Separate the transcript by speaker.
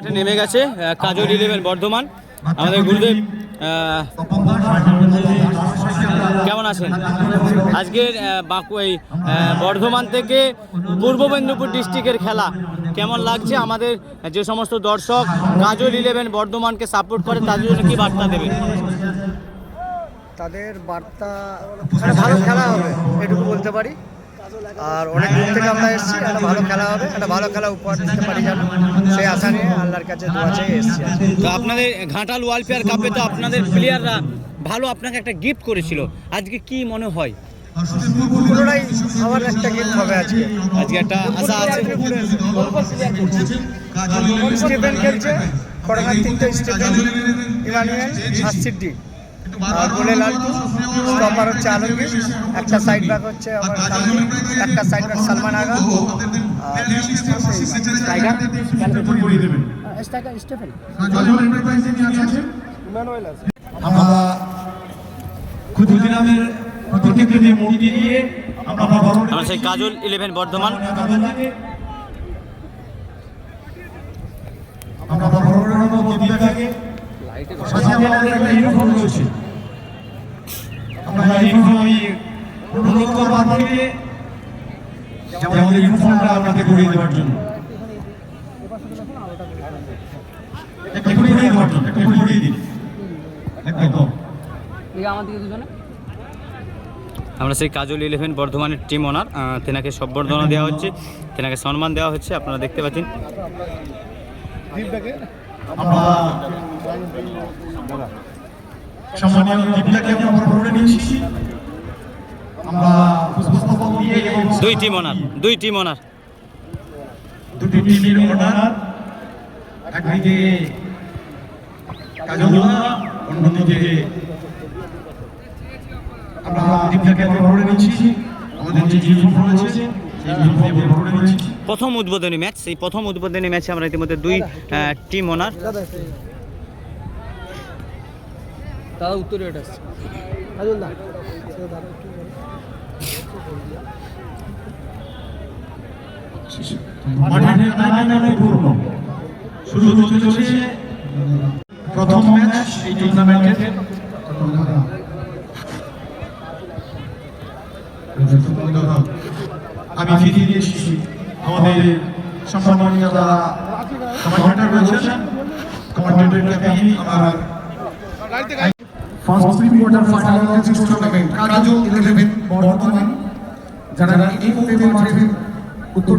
Speaker 1: মাঠে নেমে গেছে কাজল 11 বর্ধমান। আমাদের গুরুদেব কেমন আছেন? আজকের এই বর্ধমান থেকে পূর্ব মেদিনীপুর ডিস্ট্রিক্টের খেলা কেমন লাগছে? আমাদের যে সমস্ত দর্শক কাজল 11 বর্ধমানকে সাপোর্ট করে তাদের জন্য কি বার্তা দেবেন?
Speaker 2: তাদের বার্তা ভালো খেলা হবে এটুকু বলতে পারি। আর অনেক দূর থেকে আমরা এসেছি, একটা ভালো খেলা হবে, একটা ভালো খেলা উপহার দিতে পারি যেন, সেই আশা নিয়ে আল্লাহর কাছে দোয়া চেয়ে এসেছি।
Speaker 1: তো আপনাদের ঘাটাল ওয়ালফেয়ার কাপে তো আপনাদের প্লেয়াররা ভালো আপনাকে একটা গিফট করেছিল, আজকে কি মনে হয়?
Speaker 2: পুরোটাই আমার একটা গিফট হবে আজকে।
Speaker 1: আজকে একটা আশা আছে।
Speaker 2: স্টিফেন খেলছে, করোনার 3টে স্টিফেন, ইমানুয়েল, হাসিদ্দি আর গোলে লালটু, স্টপার হচ্ছে আলমগীর, একটা সাইড ব্যাক হচ্ছে আমার সামনে, একটা সাইড ব্যাক সালমান আগা, আর স্টিফেন ইমানুয়েল আছে।
Speaker 3: আমরা ক্ষুদিরামের প্রতিকৃতি মূর্তি দিয়ে
Speaker 1: আমরা সেই কাজল 11 বর্ধমান
Speaker 3: আমরা বড়বড়ের মধ্যে থাকে সাথে আমাদের একটা ইউনিফর্ম রয়েছে। আমরা ইউনিফর্ম অনুরোধ করবো আপনাকে যে আমাদের ইউনিফর্মটা আপনাকে করিয়ে দেওয়ার জন্য, একটু করিয়ে দেওয়ার জন্য, একটু করিয়ে দিন একদম।
Speaker 1: আমরা সেই কাজল 11 বর্ধমানের টিম ওনার, তেনাকে সম্বর্ধনা দেওয়া হচ্ছে, তেনাকে সম্মান দেওয়া হচ্ছে, আপনারা দেখতে পাচ্ছেন।
Speaker 3: আমরা সম্মানীয় দীপটাকে আমরা ভরে নিচ্ছি। আমরা পুষ্পস্তবক দিয়ে
Speaker 1: দুই টিম ওনার
Speaker 3: দুটি টিমের ওনার, একদিকে কাজলদা, অন্যদিকে আমরা দীপটাকে আমরা ভরে নিচ্ছি। আমাদের যে ইউনিফর্ম রয়েছে সেই ইউনিফর্মে ভরে নিচ্ছি।
Speaker 1: প্রথম উদ্বোধনী ম্যাচ, সেই প্রথম উদ্বোধনী ম্যাচে আমরা ইতিমধ্যে দুই টিম ওনার
Speaker 2: দাদা উত্তরে এটা আসছে
Speaker 3: মাঠের নানান পূর্ণ শুরু হতে চলেছে প্রথম ম্যাচ এই টুর্নামেন্টের। আমি ফিরিয়ে দিয়েছি আমাদের সম্মানীয় যারা কমান্ডেন্ট রয়েছেন, কমান্ডেন্টকে আমি আমার first pre quarter final of this tournament Kajal 11 বর্তমান যারা এই মুহূর্তে মাঠের উত্তর